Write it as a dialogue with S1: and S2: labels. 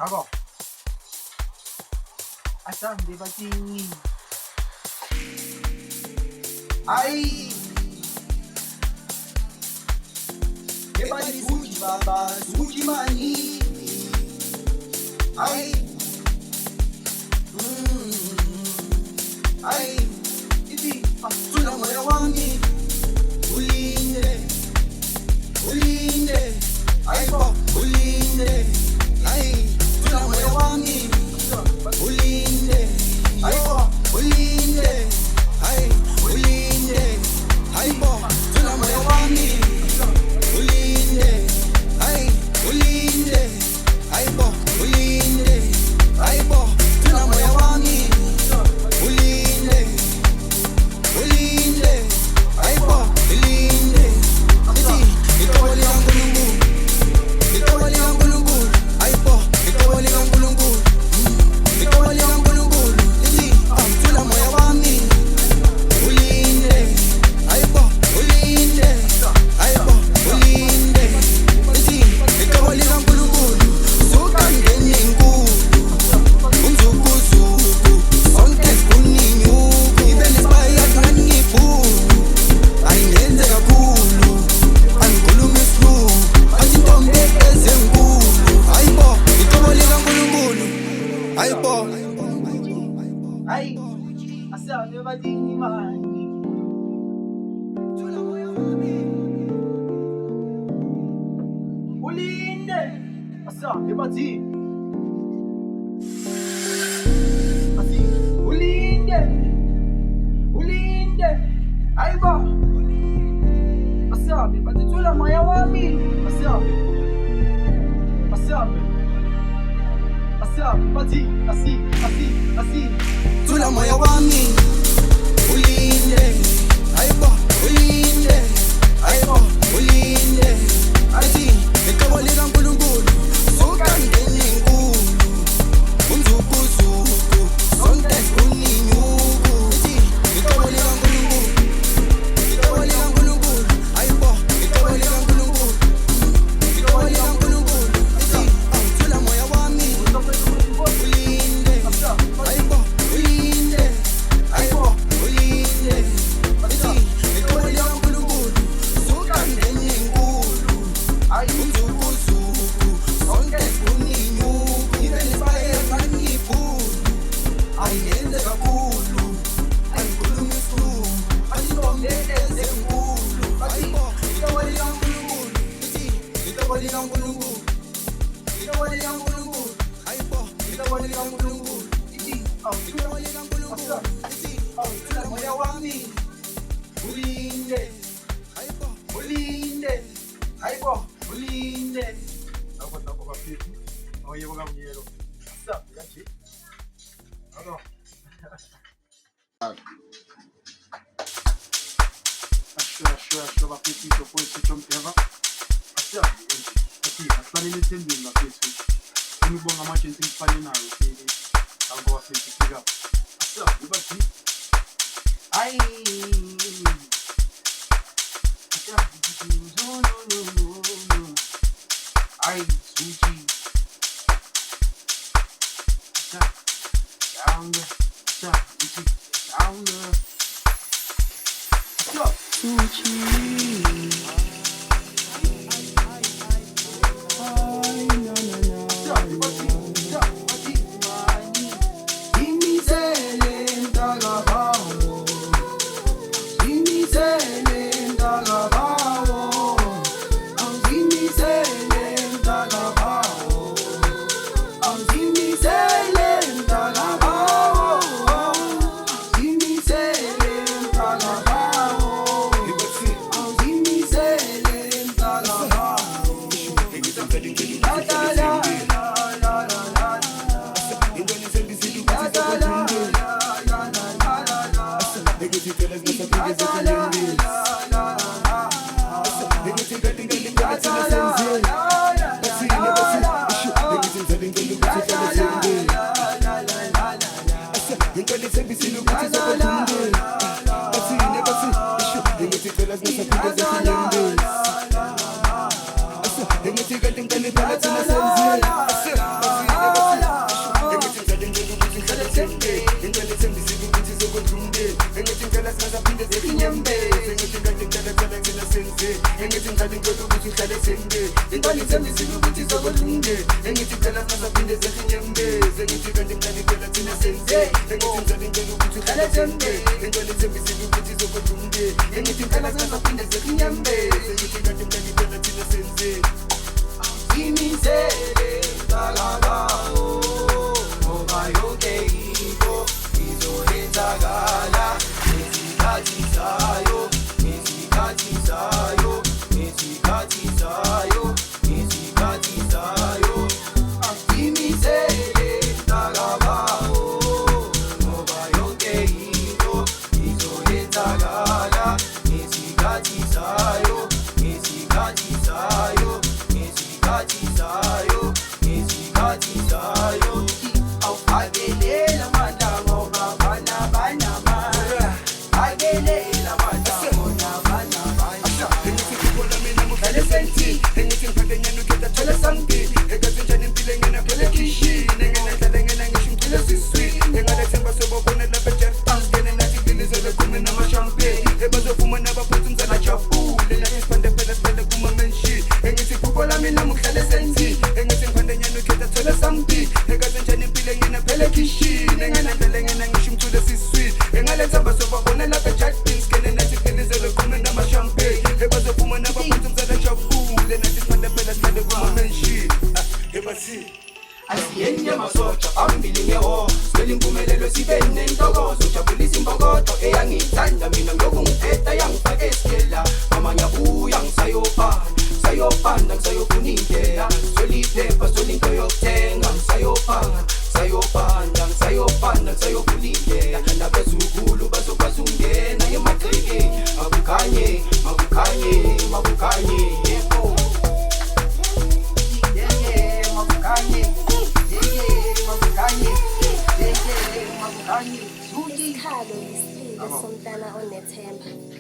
S1: Ako. Asam, di ba Ay! Ebani suji baba, suji mani. Ay! Ay! Iti, tuna moyo wangi. Ulinde, ulinde. Ay po, ulinde. Ay, tuna moyo wangi. Ulinde, ay po, ulinde. Ay, ulinde. Ay po, tuna moyo wangi. Ulinde, ay, ulinde. Ay po, ulinde. Ay po, tuna moyo wangi. Ulinde, ulinde. Ay po, ulinde. Iti, ikaw wali ang kulunggu. Ikaw wali ang kulunggu. Ay po, ikaw wali ang kulunggu. Ikaw wali ang kulunggu. Iti, tuna moyo wangi. Ulinde, ay po, ulinde. Ay po, ulinde. Iti, ikaw wali ang kulunggu. Sukan gening kudu. Unzuku-zuku, sonke kuninyuku. Ibenesbaya kangipudu. Ayingenze kakhulu, angikhuluma isiLungu. Azintombi ezinkulu. Hayibo, icebo likaNkulunkulu. Hayibo. Hayi, asabe badingi mani. Ulinde, asabe badingi. Ulinde, ulinde, hayibo. Asabe batithula moya wami. Asabe, asabe, asabe bathi, asi. Thula moya wami. Ulinde, hayibo, ulinde, hayibo, ulinde. Athi icebo likaNkulunkulu. Sukangeni enkulu. Unzuku-zuku, sonke kuninyuku. Athi icebo likaNkulunkulu. Icebo likaNkulunkulu. Hayibo, icebo likaNkulunkulu. Icebo likaNkulunkulu. Athi thula moya wami. Ulinde, hayibo, ulinde, hayibo, ulinde. Athi icebo likaNkulunkulu. Sukangeni enkulu. Unzuku-zuku, sonke kuninyuku. Ibenesbaya kangipudu. Ayingenze kakhulu, angikhuluma isiLungu. Azintombi ezinkulu. Hayibo, icebo likaNkulunkulu. Ithi, icebo likaNkulunkulu. Icebo likaNkulunkulu. Hayibo, icebo likaNkulunkulu. Ithi, icebo likaNkulunkulu. Ithi, thula moya wami. Ulinde, hayibo, ulinde, hayibo, ulinde. Ako bafethu, awuyebo kamnyelo. Asabe kanje. Ako. Ashwa bafethu izophoyisa uJomdeva. Asabe kanje. Athi asibalele ethembeni bafethu. Ngibonga ama-agents engifane nayo phela. Abo bafethu pick up. Asabe bathi. Ay. No. Ay, Suji. Down there. thembe ingcela ithembisile ukuthi izokwenza umndeni engithi ngicela singasaphinde zekinyembe sengithi kade ngicela thina senze engithi ngicela ngicela ukuthi uhlale thembe ingcela ithembisile ukuthi izokwenza umndeni engithi ngicela singasaphinde zekinyembe sengithi kade ngicela thina senze engithi ngicela ngicela ukuthi uhlale thembe ingcela ithembisile ukuthi izokwenza umndeni engithi ngicela singasaphinde zekinyembe sengithi kade ngicela thina senze imizele kalalawo ngoba yonke into izoyenzakala ngesikhathi sayo ngesikhathi sayo ngesikhathi sayo ngesikhathi sayo imizele kalalawo ngoba yonke into izoyenzakala ngesikhathi sayo ngesikhathi sayo ngesikhathi sayo ngesikhathi sayo awufakelela amandla ngoba bana fakelela amandla ngoba bana engithi ngibona mina muhlale senti engithi ngiphathe nyana ukhetha thola something egazi njani impilo ngena phela kishini ngenadlala ngena ngisho ngicela siswi engalethemba sobona lapha Jefferson ngene nathi bilizele kume namashampeni ebazofuma nabaphuthi umzala jabule nathi sipande phela sipande kuma menshi engithi kubona mina muhlale senti engithi ngiphathe nyana ukhetha thola something egazi njani impilo ngena phela kishini ngenadlala ngena ngisho ngicela siswi engalethemba sobona lapha Jefferson ngene nathi bilizele kume namashampeni ebazofuma nabaphuthi umzala jabule nathi sipande phela sipande kuma menshi ebasi asiyenya masocha phambili ngeho sibele impumelelo sibe nentokozo jabulisa imbokodo eyangithanda mina ngiyokungiphetha yangifake esikela mama ngiyabuya ngisayopanda ngisayofuna indlela soliphepha solinto yokuthenga ngisayopanda ngisayofuna indlela nabezukulu bazokwazi ungena ematrikeni makukhanye
S2: Isikhalo yisipho somntana onethemba.